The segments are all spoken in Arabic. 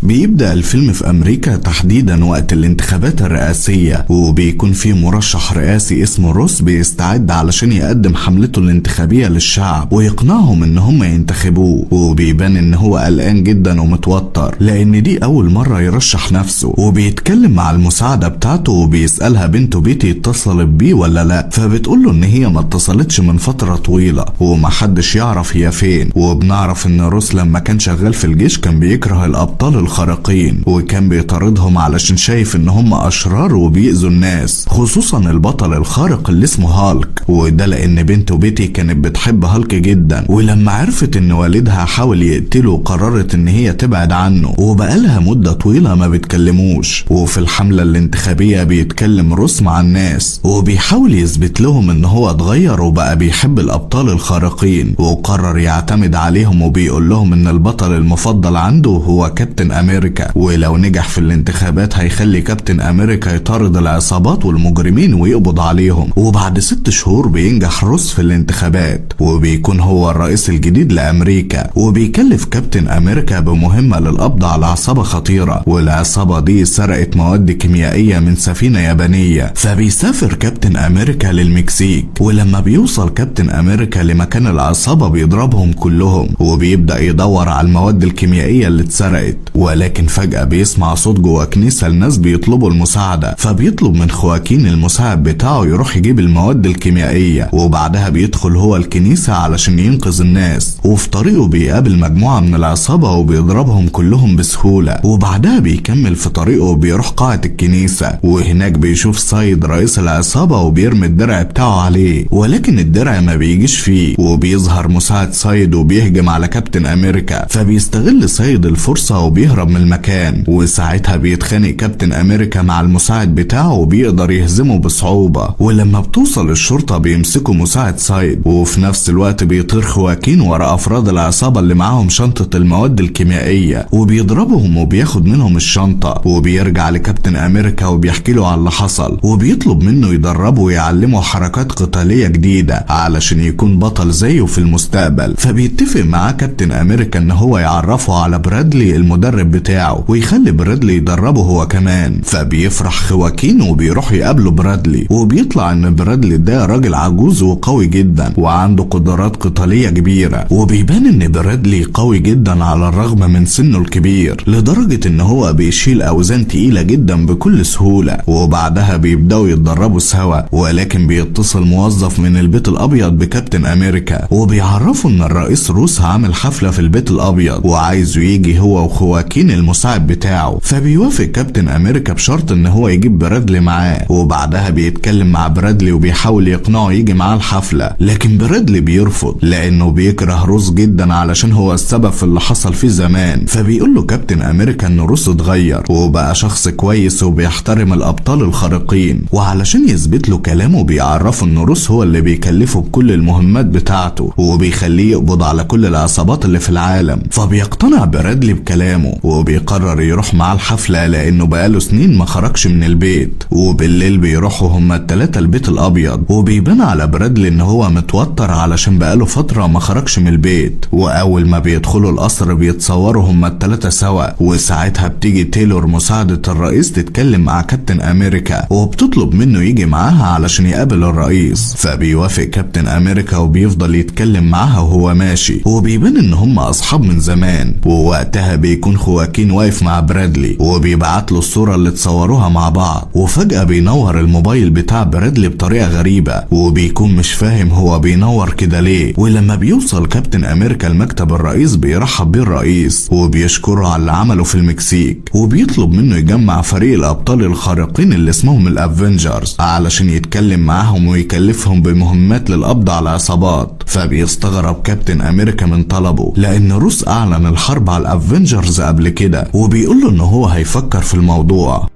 بيبدأ الفيلم في أمريكا تحديدا وقت الانتخابات الرئاسية، وبيكون في مرشح رئاسي اسمه روس بيستعد علشان يقدم حملته الانتخابية للشعب ويقنعهم ان هم ينتخبوه، وبيبان ان هو قلقان جدا ومتوتر لان دي اول مرة يرشح نفسه، وبيتكلم مع المساعدة بتاعته وبيسألها بنته بيتي اتصلت بيه ولا لا، فبتقوله ان هي ما اتصلتش من فترة طويلة ومحدش يعرف هي فين. وبنعرف ان روس لما كان شغال في الجيش كان بيكره الابطال الخارقين وكان بيطاردهم علشان شايف ان هم اشرار وبيأذوا الناس، خصوصا البطل الخارق اللي اسمه هالك، وده لان بنته بيتي كانت بتحب هالك جدا، ولما عرفت ان والدها حاول يقتله قررت ان هي تبعد عنه، وبقالها مدة طويلة ما بتكلموش. وفي الحملة الانتخابية بيتكلم روس مع الناس وبيحاول يثبت لهم ان هو اتغير وبقى بيحب الابطال الخارقين وقرر يعتمد عليهم، وبيقول لهم ان البطل المفضل عنده هو كابتن امريكا، ولو نجح في الانتخابات هيخلي كابتن امريكا يطارد العصابات والمجرمين ويقبض عليهم. وبعد 6 شهور بينجح روس في الانتخابات وبيكون هو الرئيس الجديد لامريكا، وبيكلف كابتن امريكا بمهمة للقبض على عصابة خطيرة، والعصابة دي سرقت مواد كيميائية من سفينة يابانية، فبيسافر كابتن امريكا للمكسيك، ولما بيوصل كابتن امريكا لمكان العصابة بيضربهم كلهم وبيبدأ يدور على المواد الكيميائية اللي اتسرقت، ولكن فجأة بيسمع صوت جوه كنيسة الناس بيطلبوا المساعدة، فبيطلب من خواكين المساعد بتاعه يروح يجيب المواد الكيميائية، وبعدها بيدخل هو الكنيسة علشان ينقذ الناس، وفي طريقه بيقابل مجموعة من العصابة وبيضربهم كلهم بسهولة، وبعدها بيكمل في طريقه وبيروح قاعة الكنيسة، وهناك بيشوف سايد رئيس العصابة وبيرمي الدرع بتاعه عليه، ولكن الدرع ما بيجيش فيه، وبيظهر مساعد سايد وبيهجم على كابتن امريكا، فبيستغل سايد الفرصة وبيهرب من المكان، وساعتها بيتخانق كابتن امريكا مع المساعد بتاعه وبيقدر يهزمه بصعوبة، ولما بتوصل الشرطة بيمسكوا مساعد سايد، وفي نفس الوقت بيطير خواكين ورا افراد العصابة اللي معاهم شنطة المواد الكيميائية وبيضربهم وبياخد منهم الشنطة، وبيرجع لكابتن امريكا وبيحكي له على اللي حصل وبيطلب منه يدربه ويعلمه حركات قتالية جديدة علشان يكون بطل زيه في المستقبل. فبيتفق معاه كابتن امريكا ان هو يعرفه على برادلي المدرب بتاعه ويخلي برادلي يدربه هو كمان، فبيفرح خواكين وبيروح يقابله برادلي، وبيطلع ان برادلي ده راجل عجوز وقوي جدا وعنده قدرات قتالية كبيرة، وبيبان ان برادلي قوي جدا على الرغم من سنه الكبير، لدرجة ان هو بيشيل اوزان تقيلة جدا بكل سهولة. وبعدها بيبدأوا يتدربوا سوا، ولكن بيتصل موظف من البيت الابيض بكابتن امريكا وبيعرفوا ان الرئيس روس عامل حفلة في البيت الابيض وعايزه يجي هو وخواكين المساعد بتاعه، فبيوافق كابتن امريكا بشرط ان هو يجيب برادلي معاه، وبعدها بيتكلم مع برادلي وبيحاول يقنعه يجي معاه الحفلة، لكن برادلي بيرفض لانه بيكره روس جدا علشان هو السبب في اللي حصل فيه زمان. فبيقول له كابتن امريكا ان روس اتغير وبقى شخص كويس وبيحترم الابطال الخارقين، وعلشان يثبت له كلامه بيعرفه ان روس هو اللي بيكلفه بكل المهمات بتاعته وبيخليه يقبض على كل العصابات اللي في العالم. فبيقتنع برادلي بكلامه وبيقرر يروح معاه الحفلة لانه بقاله سنين ما خرجش من البيت، وبالليل بيروحوا هما التلاتة البيت الابيض، وبيبان على برادلي ان هو متوتر علشان بقاله فترة ما خرجش من البيت، واول ما بيدخلوا القصر بيتصوروا هما التلاتة سوا، وساعتها بتيجي تايلور مساعدة الرئيس تتكلم مع كابتن امريكا وبتطلب منه يجي معاها علشان يقابل الرئيس، فبيوافق كابتن امريكا وبيفضل يتكلم معاها وهو ماشي، وبيبان ان هم اصحاب من زمان. ووقتها بيكون خواكين واقف مع برادلي وبيبعت له الصورة اللي اتصوروها مع بعض، وفجأة بينور الموبايل بتاع برادلي بطريقة غريبة وبيكون مش فاهم هو بينور كده ليه. ولما بيوصل كابتن امريكا لمكتب الرئيس بيرحب بيه الرئيس وبيشكره على اللي عمله في المكسيك، وبيطلب منه يجمع فريق الابطال الخارقين اللي اسمهم الافنجرز علشان يتكلم معاهم ويكلفهم بمهمات للقبض على العصابات. فبيستغرب كابتن امريكا من طلبه لان روس اعلن الحرب على الافنجرز قبل كده، وبيقول له ان هو هيفكر في الموضوع.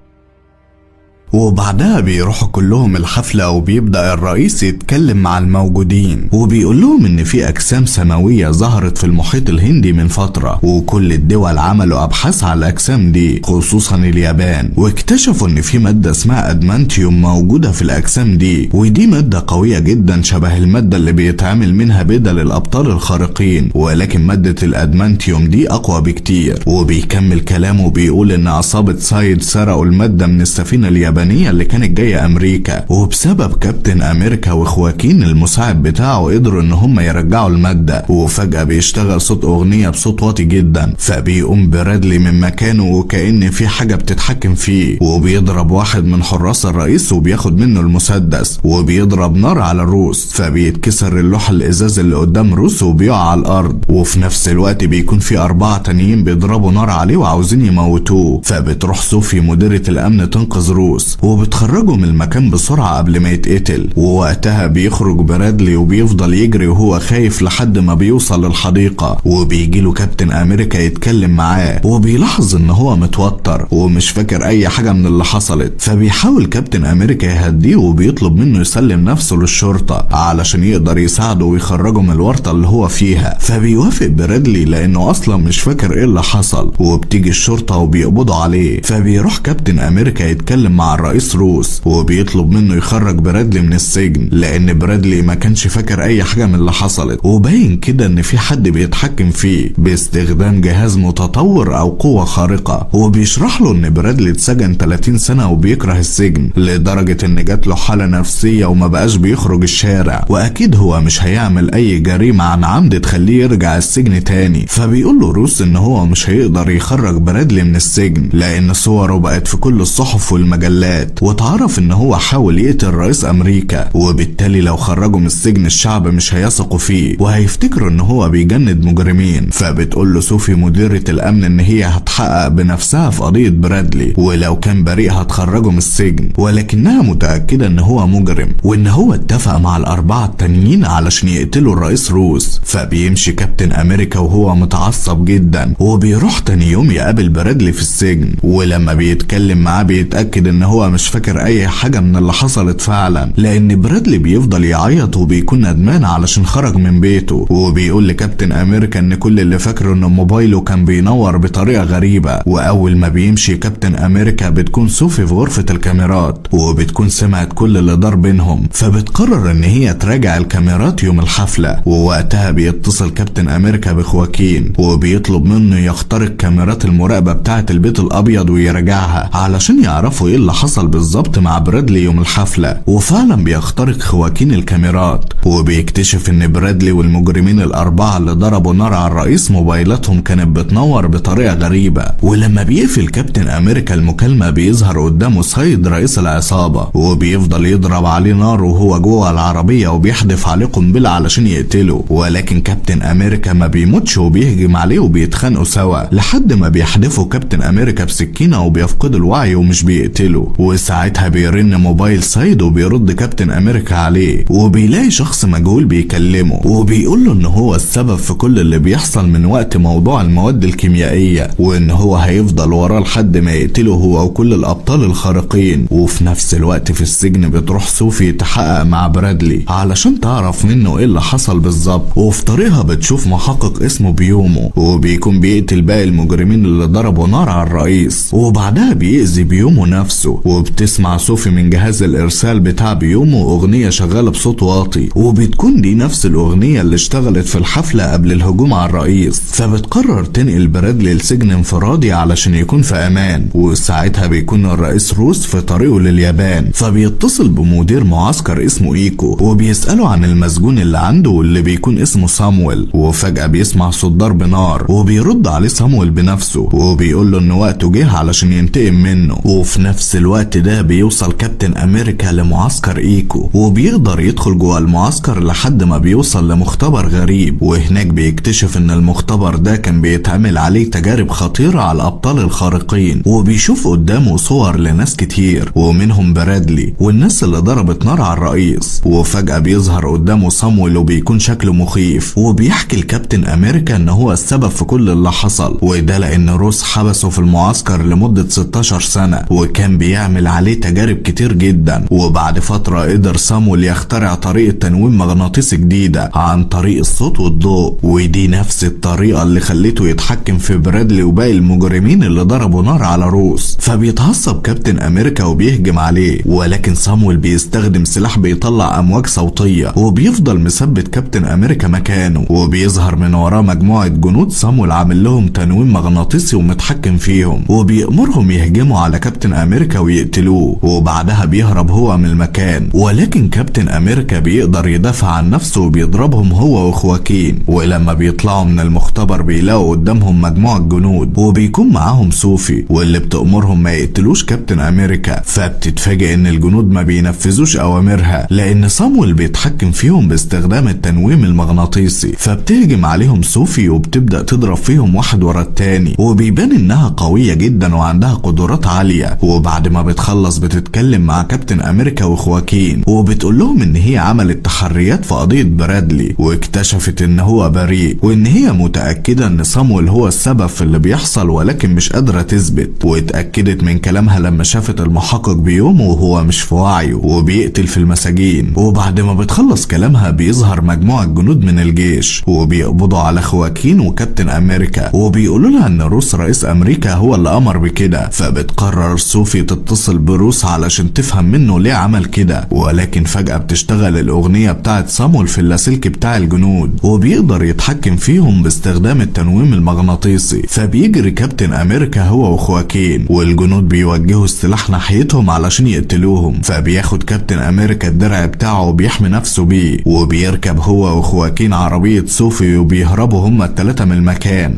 وبعدها بيروحوا كلهم الحفلة وبيبدأ الرئيس يتكلم مع الموجودين وبيقول لهم ان في اجسام سماوية ظهرت في المحيط الهندي من فترة، وكل الدول عملوا ابحاث على الاجسام دي خصوصا اليابان، واكتشفوا ان في مادة اسمها ادمانتيوم موجودة في الاجسام دي، ودي مادة قوية جدا شبه المادة اللي بيتعمل منها بدل الابطال الخارقين، ولكن مادة الادمانتيوم دي اقوى بكتير. وبيكمل كلامه بيقول ان عصابة سايد سرقوا المادة من السفينة اليابانية اللي كانت جاية امريكا، وبسبب كابتن امريكا وخواكين المساعد بتاعه قدروا ان هم يرجعوا المادة. وفجأة بيشتغل صوت اغنية بصوت واطي جدا، فبيقوم برادلي من مكانه وكأن في حاجة بتتحكم فيه، وبيضرب واحد من حراس الرئيس وبياخد منه المسدس وبيضرب نار على روس، فبيتكسر اللوح الازاز اللي قدام روس وبيقع على الارض. وفي نفس الوقت بيكون في 4 تانيين بيضربوا نار عليه وعاوزين يموتوه، فبتروح صوفي مديرة الامن تنقذ روس وبتخرجه من المكان بسرعة قبل ما يتقتل. ووقتها بيخرج برادلي وبيفضل يجري وهو خايف لحد ما بيوصل للحديقة، وبيجيله كابتن امريكا يتكلم معاه، وبيلاحظ ان هو متوتر ومش فاكر اي حاجة من اللي حصلت، فبيحاول كابتن امريكا يهديه وبيطلب منه يسلم نفسه للشرطة علشان يقدر يساعده ويخرجه من الورطة اللي هو فيها. فبيوافق برادلي لانه اصلا مش فاكر ايه اللي حصل، وبتيجي الشرطة وبيقبضوا عليه. فبيروح كابتن امريكا يتكلم مع الرئيس روس وبيطلب منه يخرج برادلي من السجن، لان برادلي ما كانش فاكر اي حاجة من اللي حصلت، وباين كده ان في حد بيتحكم فيه باستخدام جهاز متطور او قوة خارقة. وبيشرح له ان برادلي اتسجن 30 سنة وبيكره السجن لدرجة ان جات له حالة نفسية وما بقاش بيخرج الشارع، واكيد هو مش هيعمل اي جريمة عن عمد تخليه يرجع السجن تاني. فبيقول له روس ان هو مش هيقدر يخرج برادلي من السجن لان صوره بقت في كل الصحف والمجلات، وتعرف ان هو حاول يقتل رئيس امريكا، وبالتالي لو خرجه من السجن الشعب مش هيثقوا فيه وهيفتكروا ان هو بيجند مجرمين. فبتقول له صوفي مديرة الامن ان هي هتحقق بنفسها في قضية برادلي، ولو كان بريء هتخرجه من السجن، ولكنها متأكدة ان هو مجرم وان هو اتفق مع ال4 التانيين علشان يقتلوا الرئيس روس. فبيمشي كابتن امريكا وهو متعصب جدا، وبيروح تاني يوم يقابل برادلي في السجن، ولما بيتكلم معاه بيتأكد ان هو مش فاكر اي حاجة من اللي حصلت فعلا، لان برادلي بيفضل يعيط وبيكون ندمان علشان خرج من بيته. وبيقول لكابتن امريكا ان كل اللي فاكره ان موبايله كان بينور بطريقة غريبة. واول ما بيمشي كابتن امريكا بتكون صوفي في غرفة الكاميرات وبتكون سمعت كل اللي دار بينهم، فبتقرر ان هي تراجع الكاميرات يوم الحفلة. ووقتها بيتصل كابتن امريكا بخواكين وبيطلب منه يخترق كاميرات المراقبة بتاعة البيت الابيض ويراجعها علشان يعرفوا ايه اللي حصل بالظبط مع برادلي يوم الحفلة. وفعلا بيخترق خواكين الكاميرات وبيكتشف ان برادلي والمجرمين ال4 اللي ضربوا نار على الرئيس موبايلاتهم كانت بتنور بطريقة غريبة. ولما بيقفل كابتن امريكا المكالمة بيظهر قدامه سايد رئيس العصابة وبيفضل يضرب عليه نار وهو جوه العربية وبيحدف عليه قنبلة علشان يقتله، ولكن كابتن امريكا ما بيموتش وبيهجم عليه وبيتخانقوا سوا لحد ما بيحدفوا كابتن امريكا بسكينة وبيفقد الوعي ومش بيقتله. وساعتها بيرن موبايل سايد وبيرد كابتن امريكا عليه وبيلاقي شخص مجهول بيكلمه وبيقول له ان هو السبب في كل اللي بيحصل من وقت موضوع المواد الكيميائية، وان هو هيفضل وراه لحد ما يقتله هو وكل الابطال الخارقين. وفي نفس الوقت في السجن بتروح صوفي تحقق مع برادلي علشان تعرف منه ايه اللي حصل بالظبط، وفي طريقها بتشوف محقق اسمه بيومو وبيكون بيقتل باقي المجرمين اللي ضربوا نار على الرئيس، وبعدها بيأذي بيومو نفسه. وبتسمع صوفي من جهاز الارسال بتاع بيومو اغنية شغالة بصوت واطي، وبتكون دي نفس الاغنية اللي اشتغلت في الحفلة قبل الهجوم على الرئيس. فبتقرر تنقل برادلي لسجن انفرادي علشان يكون في امان. وساعتها بيكون الرئيس روس في طريقه لليابان، فبيتصل بمدير معسكر اسمه ايكو وبيسأله عن المسجون اللي عنده واللي بيكون اسمه سامويل. وفجأة بيسمع صوت ضرب نار وبيرد عليه سامويل بنفسه وبيقول له ان وقته جه علشان ينتقم منه. وفي نفس الوقت ده بيوصل كابتن امريكا لمعسكر ايكو وبيقدر يدخل جوه المعسكر لحد ما بيوصل لمختبر غريب، وهناك بيكتشف ان المختبر ده كان بيتعمل عليه تجارب خطيرة على الابطال الخارقين، وبيشوف قدامه صور لناس كتير ومنهم برادلي والناس اللي ضربت نار على الرئيس. وفجأة بيظهر قدامه سامويل وبيكون شكله مخيف وبيحكي لكابتن امريكا ان هو السبب في كل اللي حصل، وده لان روس حبسه في المعسكر لمدة 16 سنة وكان يعمل عليه تجارب كتير جدا. وبعد فترة قدر صامويل يخترع طريقة تنويم مغناطيسي جديدة عن طريق الصوت والضوء، ودي نفس الطريقة اللي خلته يتحكم في برادلي وباقي المجرمين اللي ضربوا نار على روس. فبيتعصب كابتن امريكا وبيهجم عليه، ولكن صامويل بيستخدم سلاح بيطلع امواج صوتية وبيفضل مثبت كابتن امريكا مكانه، وبيظهر من وراه مجموعة جنود صامويل عامل لهم تنويم مغناطيسي ومتحكم فيهم، وبيأمرهم يهجموا على كابتن امريكا ويقتلوه، وبعدها بيهرب هو من المكان. ولكن كابتن امريكا بيقدر يدافع عن نفسه وبيضربهم هو وخواكين. ولما بيطلعوا من المختبر بيلاقوا قدامهم مجموعة جنود وبيكون معاهم صوفي، واللي بتأمرهم ما يقتلوش كابتن امريكا. فبتتفاجئ ان الجنود ما بينفذوش اوامرها لان صامويل بيتحكم فيهم باستخدام التنويم المغناطيسي. فبتهجم عليهم صوفي وبتبدأ تضرب فيهم واحد ورا التاني، وبيبان انها قوية جدا وعندها قدرات عالية. وبعد ما بتخلص بتتكلم مع كابتن امريكا وخواكين وبتقول لهم ان هي عملت تحريات في قضية برادلي واكتشفت ان هو بريء، وان هي متأكدة ان صامويل هو السبب في اللي بيحصل ولكن مش قادرة تثبت. واتأكدت من كلامها لما شافت المحقق بيوم وهو مش في وعيه وبيقتل في المساجين. وبعد ما بتخلص كلامها بيظهر مجموعة جنود من الجيش وبيقبضوا على خواكين وكابتن امريكا، وبيقولوا لها ان روس رئيس امريكا هو اللي امر بكده. فبتقرر صوفي تتصل بروس علشان تفهم منه ليه عمل كده، ولكن فجأة بتشتغل الاغنية بتاعت صامويل في اللاسلكي بتاع الجنود وبيقدر يتحكم فيهم باستخدام التنويم المغناطيسي. فبيجري كابتن امريكا هو وخواكين والجنود بيوجهوا السلاح ناحيتهم علشان يقتلوهم. فبياخد كابتن امريكا الدرع بتاعه وبيحمي نفسه بيه، وبيركب هو وخواكين عربية صوفي وبيهربوا هما التلاتة من المكان.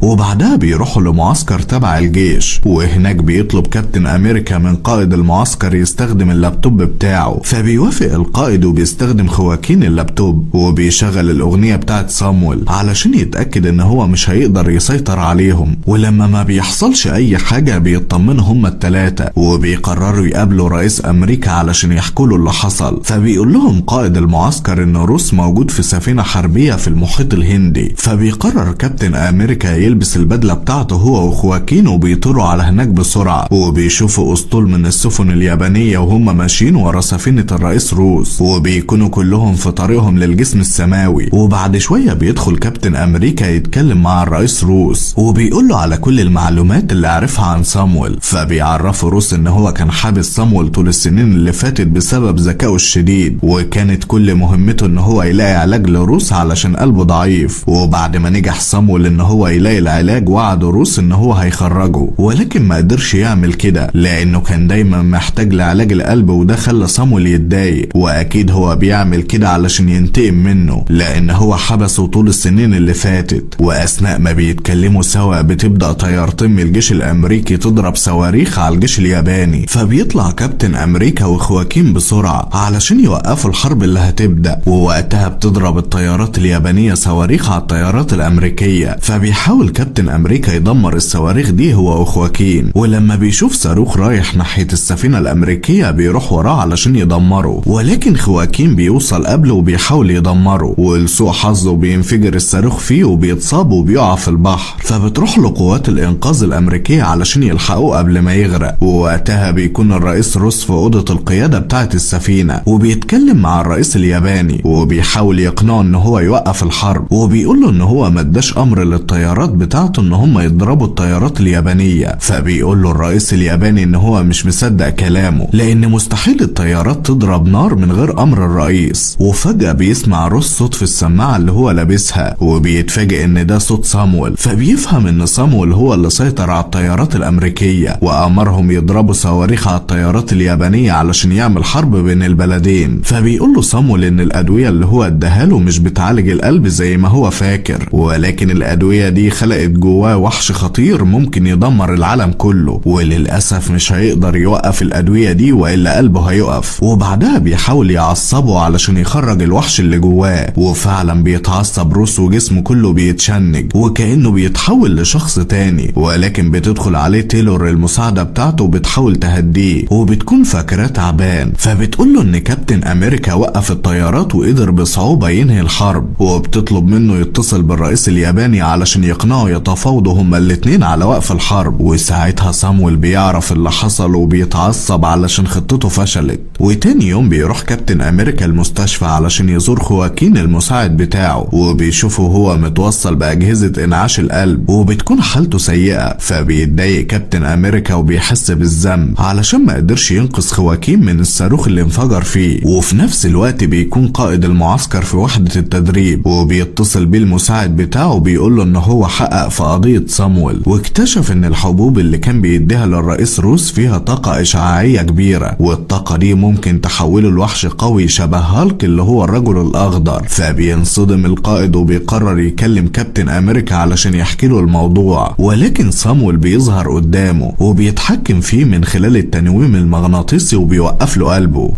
وبعدها بيروحوا لمعسكر تبع الجيش، وهناك بيطلب كابتن امريكا من قائد المعسكر يستخدم اللابتوب بتاعه. فبيوافق القائد وبيستخدم خواكين اللابتوب وبيشغل الاغنية بتاعت صامويل علشان يتأكد ان هو مش هيقدر يسيطر عليهم. ولما ما بيحصلش اي حاجة بيطمنوا هما التلاتة وبيقرروا يقابلوا رئيس امريكا علشان يحكوا له اللي حصل. فبيقول لهم قائد المعسكر ان روس موجود في سفينة حربية في المحيط الهندي. فبيقرر كابتن امريكا يلبس البدلة بتاعته هو وخواكين وبيطيروا على هناك بسرعة، وبيشوفوا اسطول من السفن اليابانية وهم ماشيين ورا سفينة الرئيس روس، وبيكونوا كلهم في طريقهم للجسم السماوي. وبعد شوية بيدخل كابتن امريكا يتكلم مع الرئيس روس وبيقول له على كل المعلومات اللي عرفها عن صامويل. فبيعرفوا روس ان هو كان حابس صامويل طول السنين اللي فاتت بسبب ذكائه الشديد، وكانت كل مهمته ان هو يلاقي علاج لروس علشان قلبه ضعيف. وبعد ما نجح صامويل ان هو يلاقي العلاج وعد روس ان هو هيخرجه، ولكن ما قدرش يعمل كده لانه كان دايما محتاج لعلاج القلب، وده خلى صامويل يتضايق. واكيد هو بيعمل كده علشان ينتقم منه لان هو حبسه طول السنين اللي فاتت. واثناء ما بيتكلموا سوا بتبدأ طيارتين من الجيش الامريكي تضرب صواريخ على الجيش الياباني. فبيطلع كابتن امريكا وخواكين بسرعة علشان يوقفوا الحرب اللي هتبدأ، ووقتها بتضرب الطيارات اليابانية صواريخ على الطيارات الامريكية. فبيحاول كابتن امريكا يدمر الصواريخ دي هو وخواكين، ولما بيشوف صاروخ رايح ناحية السفينة الامريكية بيروح وراه علشان يدمره، ولكن خواكين بيوصل قبله وبيحاول يدمره، ولسوء حظه بينفجر الصاروخ فيه وبيتصاب وبيقع في البحر. فبتروح له قوات الانقاذ الامريكية علشان يلحقوه قبل ما يغرق. ووقتها بيكون الرئيس روس في اوضة القيادة بتاعة السفينة وبيتكلم مع الرئيس الياباني وبيحاول يقنعه ان هو يوقف الحرب، وبيقول له ان هو ما اداش امر للطيارات بتاعته ان هم يضربوا الطيارات اليابانية. فبيقول له الرئيس الياباني ان هو مش مصدق كلامه لان مستحيل الطيارات تضرب نار من غير امر الرئيس. وفجأة بيسمع روس صوت في السماعة اللي هو لابسها وبيتفاجئ ان ده صوت صامويل. فبيفهم ان صامويل هو اللي سيطر على الطيارات الامريكية وامرهم يضربوا صواريخ على الطيارات اليابانية علشان يعمل حرب بين البلدين. فبيقول له صامويل ان الادوية اللي هو اداها له مش بتعالج القلب زي ما هو فاكر، ولكن الادوية دي خلقت جواه وحش خطير ممكن يدمر العالم كله، وللأسف مش هيقدر يوقف الأدوية دي وإلا قلبه هيقف. وبعدها بيحاول يعصبه علشان يخرج الوحش اللي جواه، وفعلا بيتعصب روس وجسمه كله بيتشنج وكأنه بيتحول لشخص تاني. ولكن بتدخل عليه تيلور المساعدة بتاعته وبتحاول تهديه وبتكون فاكراه تعبان. فبتقول له ان كابتن امريكا وقف الطيارات وقدر بصعوبة ينهي الحرب، وبتطلب منه يتصل بالرئيس الياباني علشان يقنعه بيجتمعوا يتفاوضوا هما الاتنين على وقف الحرب. وساعتها صامويل بيعرف اللي حصل وبيتعصب علشان خطته فشلت. وتاني يوم بيروح كابتن امريكا المستشفى علشان يزور خواكين المساعد بتاعه، وبيشوفه هو متوصل باجهزة انعاش القلب وبتكون حالته سيئة. فبيتضايق كابتن امريكا وبيحس بالذنب علشان ما قدرش ينقذ خواكين من الصاروخ اللي انفجر فيه. وفي نفس الوقت بيكون قائد المعسكر في وحدة التدريب وبيتصل بيه المساعد بتاعه بيقول له ان هو حقق في قضية صامويل، واكتشف ان الحبوب اللي كان بيديها للرئيس روس فيها طاقة اشعاعية كبيرة، والطاقة دي ممكن تحوله لوحش قوي شبه هالك اللي هو الرجل الاخضر. فبينصدم القائد وبيقرر يكلم كابتن امريكا علشان يحكي له الموضوع، ولكن صامويل بيظهر قدامه وبيتحكم فيه من خلال التنويم المغناطيسي وبيوقف له قلبه.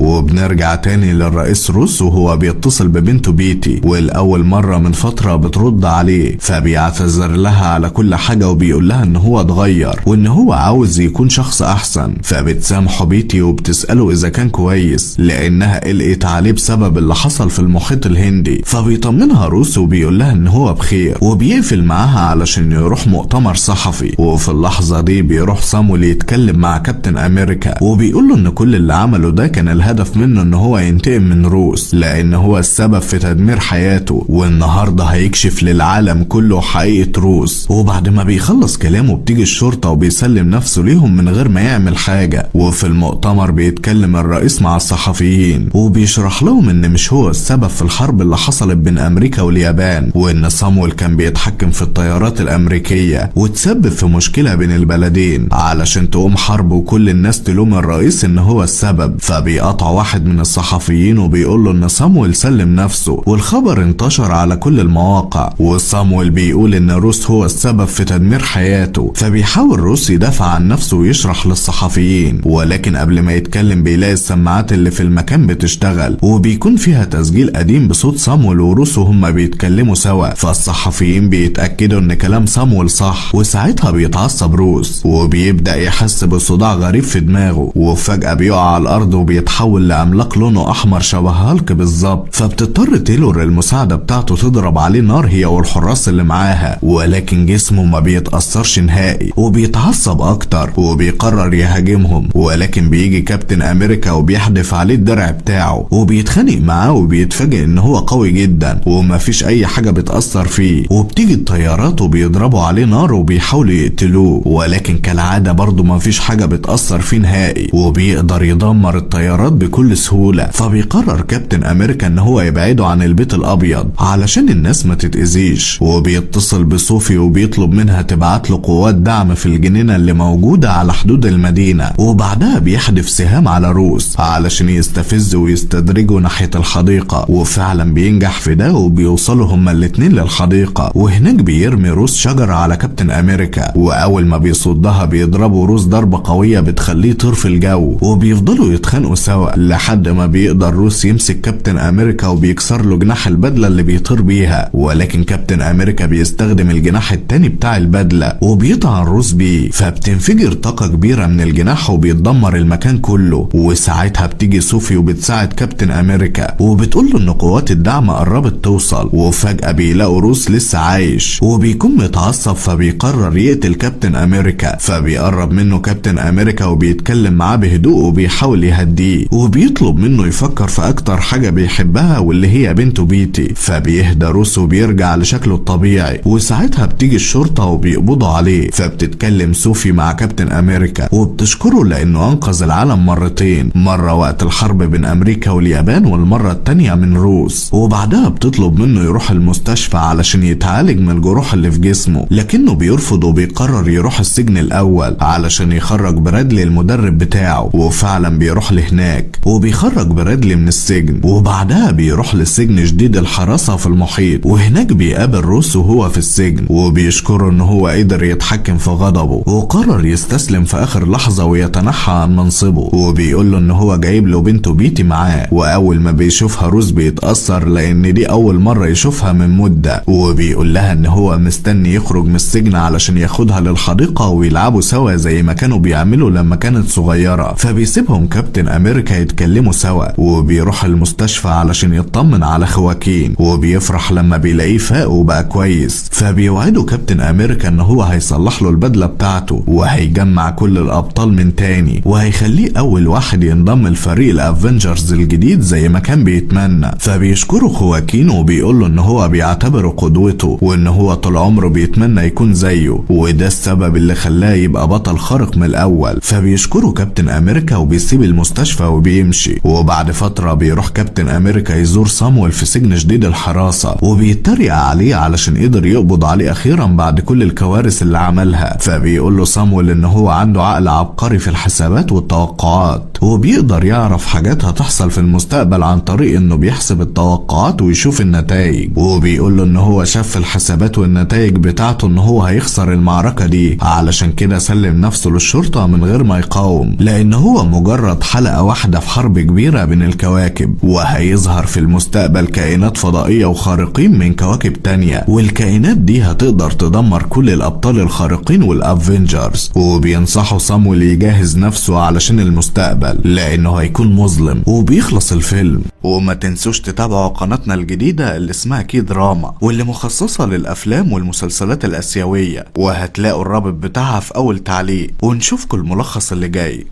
وبنرجع تاني للرئيس روس وهو بيتصل ببنته بيتي، والأول مرة من فترة بترد عليه، فبيعتذر لها على كل حاجة وبيقول لها ان هو اتغير وان هو عاوز يكون شخص احسن. فبتسامحه بيتي وبتسأله اذا كان كويس لانها قلقت عليه بسبب اللي حصل في المحيط الهندي. فبيطمنها روس وبيقول لها ان هو بخير، وبيقفل معاها علشان يروح مؤتمر صحفي. وفي اللحظة دي بيروح صامويل يتكلم مع كابتن امريكا وبيقول له ان كل اللي عمله ده كان الهدف منه ان هو ينتقم من روس لان هو السبب في تدمير حياته، والنهارده هيكشف للعالم كله حقيقة روس. وبعد ما بيخلص كلامه بتيجي الشرطة وبيسلم نفسه ليهم من غير ما يعمل حاجة. وفي المؤتمر بيتكلم الرئيس مع الصحفيين وبيشرح لهم ان مش هو السبب في الحرب اللي حصلت بين امريكا واليابان، وان صامويل كان بيتحكم في الطيارات الامريكية وتسبب في مشكلة بين البلدين علشان تقوم حرب وكل الناس تلوم الرئيس ان هو السبب. فبيقطع واحد من الصحفيين وبيقول له ان صامويل سلم نفسه، والخبر انتشر على كل المواقع. وصامويل بيقول ان روس هو السبب في تدمير حياته. فبيحاول روس يدافع عن نفسه ويشرح للصحفيين، ولكن قبل ما يتكلم بيلاقي السماعات اللي في المكان بتشتغل وبيكون فيها تسجيل قديم بصوت صامويل وروس وهما بيتكلموا سوا. فالصحفيين بيتأكدوا ان كلام صامويل صح، وساعتها بيتعصب روس وبيبدأ يحس بصداع غريب في دماغه، وفجأة بيقع على الارض وبيتحول لعملاق لونه احمر شبه هالك بالظبط. فبتضطر تيلور المساعدة بتاعته تضرب عليه نار هي والحراس اللي معاها، ولكن جسمه ما بيتأثرش نهائي وبيتعصب اكتر وبيقرر يهاجمهم. ولكن بيجي كابتن امريكا وبيحدف عليه الدرع بتاعه وبيتخانق معاه وبيتفاجئ ان هو قوي جدا ومفيش اي حاجة بتأثر فيه. وبتيجي الطيارات وبيضربوا عليه نار وبيحاولوا يقتلوه، ولكن كالعادة برضه مفيش حاجة بتأثر فيه نهائي وبيقدر يدمر الطيارات بكل سهولة. فبيقرر كابتن امريكا ان هو يبعده عن البيت الابيض علشان الناس ما تتأذيش، وبيتصل بصوفي وبيطلب منها تبعت له قوات دعم في الجنينة اللي موجودة على حدود المدينة. وبعدها بيحدف سهام على روس علشان يستفزه ويستدرجه ناحية الحديقة، وفعلا بينجح في ده وبيوصلوا هما الاتنين للحديقة. وهناك بيرمي روس شجرة على كابتن امريكا، واول ما بيصدها بيضربوا روس ضربة قوية بتخليه يطير في الجو، وبيفضلوا يتخانقوا سوا لحد ما بيقدر روس يمسك كابتن امريكا وبيكسر له جناح البدلة اللي بيطير بيها. ولكن كابتن امريكا بيستخدم الجناح التاني بتاع البدلة وبيطعن روس بيه، فبتنفجر طاقة كبيرة من الجناح وبيتدمر المكان كله. وساعتها بتيجي صوفي وبتساعد كابتن امريكا وبتقول له ان قوات الدعم قربت توصل. وفجأة بيلاقوا روس لسه عايش وبيكون متعصب، فبيقرر يقتل كابتن امريكا. فبيقرب منه كابتن امريكا وبيتكلم معاه بهدوء وبيحاول يهديه، وبيطلب منه يفكر في اكتر حاجة بيحبها واللي هي بنته بيتي. فبيهدى روس وبيرجع لشكله الطبيعي، وساعتها بتيجي الشرطة وبيقبضوا عليه. فبتتكلم صوفي مع كابتن امريكا وبتشكره لانه انقذ العالم مرتين، مرة وقت الحرب بين امريكا واليابان والمرة التانية من روس. وبعدها بتطلب منه يروح المستشفى علشان يتعالج من الجروح اللي في جسمه، لكنه بيرفض وبيقرر يروح السجن الاول علشان يخرج برادلي المدرب بتاعه. وفعلا بيروح لهناك وبيخرج برادلي من السجن، وبعدها بيروح لسجن جديد الحراسة في المحيط. وهناك بيقابل روس وهو في السجن وبيشكره ان هو قدر يتحكم في غضبه، وقرر يستسلم في اخر لحظة ويتنحى عن منصبه. وبيقول له ان هو جايب له بنته بيتي معاه، واول ما بيشوفها روس بيتأثر لان دي اول مرة يشوفها من مدة. وبيقول لها ان هو مستني يخرج من السجن علشان ياخدها للحديقة ويلعبوا سوا زي ما كانوا بيعملوا لما كانت صغيرة. فبيسيبهم كابتن امريكا هيتكلموا سوا، وبيروح المستشفى علشان يطمن على خواكين، وبيفرح لما بيلاقيه فاق وبقى كويس. فبيوعده كابتن امريكا ان هو هيصلح له البدلة بتاعته، وهيجمع كل الابطال من تاني، وهيخليه اول واحد ينضم لفريق الافنجرز الجديد زي ما كان بيتمنى. فبيشكره خواكين وبيقول له ان هو بيعتبره قدوته، وان هو طول عمره بيتمنى يكون زيه، وده السبب اللي خلاه يبقى بطل خارق من الاول. فبيشكره كابتن امريكا وبيسيب المستشفى وبيمشي. وبعد فترة بيروح كابتن امريكا يزور صامويل في سجن شديد الحراسة، وبيتريق عليه علشان قدر يقبض عليه اخيرا بعد كل الكوارث اللي عملها. فبيقول له صامويل ان هو عنده عقل عبقري في الحسابات والتوقعات، وبيقدر يعرف حاجات هتحصل في المستقبل عن طريق انه بيحسب التوقعات ويشوف النتائج. وبيقول له ان هو شاف في الحسابات والنتائج بتاعته ان هو هيخسر المعركة دي، علشان كده سلم نفسه للشرطة من غير ما يقاوم، لان هو مجرد حلقة واحدة في حرب كبيرة بين الكواكب، وهيظهر في المستقبل كائنات فضائية وخارقين من كواكب تانية، والكائنات دي هتقدر تدمر كل الابطال الخارقين والافنجرز. وبينصحوا صامويل يجهز نفسه علشان المستقبل لانه هيكون مظلم. وبيخلص الفيلم. وما تنسوش تتابعوا قناتنا الجديدة اللي اسمها كي دراما، واللي مخصصة للأفلام والمسلسلات الآسيوية، وهتلاقوا الرابط بتاعها في أول تعليق. ونشوفكم الملخص اللي جاي.